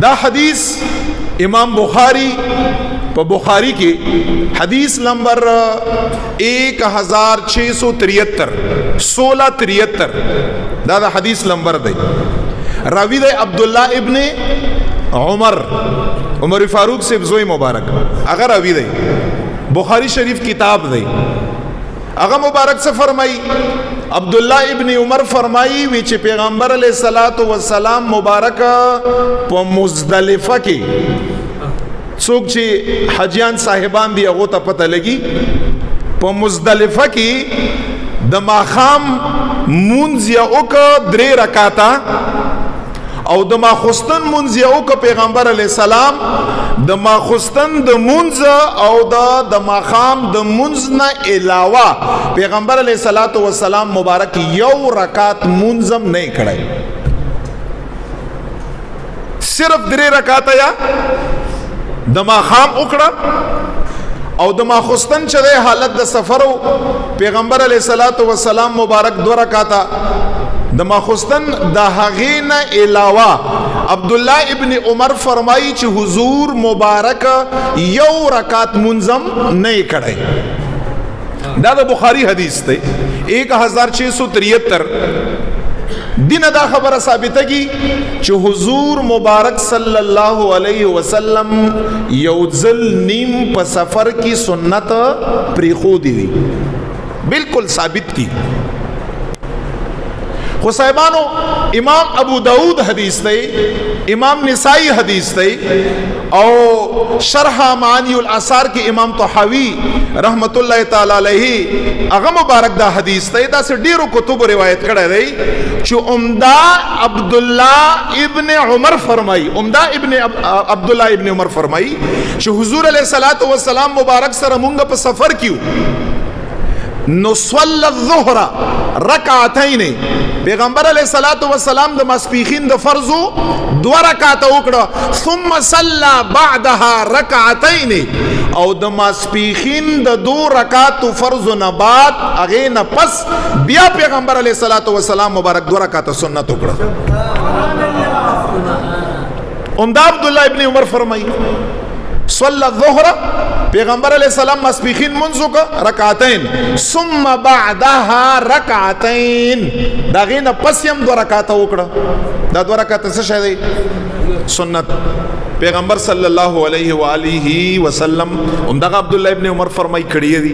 دا حدیث امام بخاری په بخاری کې حدیث نمبر 1673 دا حدیث نمبر دی. راوی دی عبداللہ ابن عمر فاروق سے زوی مبارک اگر راوی دی. بخاری شریف کتاب دی. اگر مبارک سے فرمائی عبداللہ ابن عمر فرمائی ویچ پیغمبر علیہ السلام مبارک پا مزدلفہ کی سوک چی حجیان صاحبان دی اغوطا پتہ لگی پا مزدلفہ کی دماخام منزی اوکا درے رکاتا او دما خستن منز یو که پیغمبر علیہ السلام دما خستن د منز او دما خام د منز نه علاوه پیغمبر علیہ السلام مبارک یو رکات منزم نہیں کڑائی صرف درے رکاتا یا دما خام اکڑا او دما خستن چدے حالت د سفرو پیغمبر علیہ السلام مبارک دو رکاتا دما خستن دا حغین علاوہ عبداللہ ابن عمر فرمائی چی حضور مبارک یو رکات منظم نہیں کڑے. دا بخاری حدیث تے 1673 دین دا خبر ثابتہ کی چی حضور مبارک صلی اللہ علیہ وسلم یوزل نیم پا سفر کی سنت پریخو دی بالکل ثابت کی. خو صاحبانو امام ابو داود حدیث دے امام نسائی حدیث دے او شرح معانی الاثار کی امام طحاوی رحمت اللہ تعالی علیہ اغا مبارک دا حدیث دے دا سے ڈیرو کتب روایت کڑے دے چو عمدہ عبداللہ ابن عمر فرمائی عبداللہ ابن عمر فرمائی چو حضور علیہ السلام مبارک سر منگا پا سفر کیوں نصول الظہر رکعتین پیغمبر علیہ السلام دا مسپیخین دا فرضو دو رکعت اکڑا ثم صلی بعدها رکعتین او دا مسپیخین دا دو رکعت فرضو نبات اغین پس بیا پیغمبر علیہ السلام مبارک دو رکعت سنت اکڑا. عمدہ عبداللہ ابن عمر فرمائی صلی الظہر پیغمبر علیہ السلام مسبیخین منزو کا رکعتین ثم بعدها رکعتین دا غین پسیم دو رکعتا اکڑا. دا دو رکعتا سے شاید سنت پیغمبر صلی اللہ علیہ وآلہ وسلم عمدہ عبداللہ ابن عمر فرمائی کھڑی دی.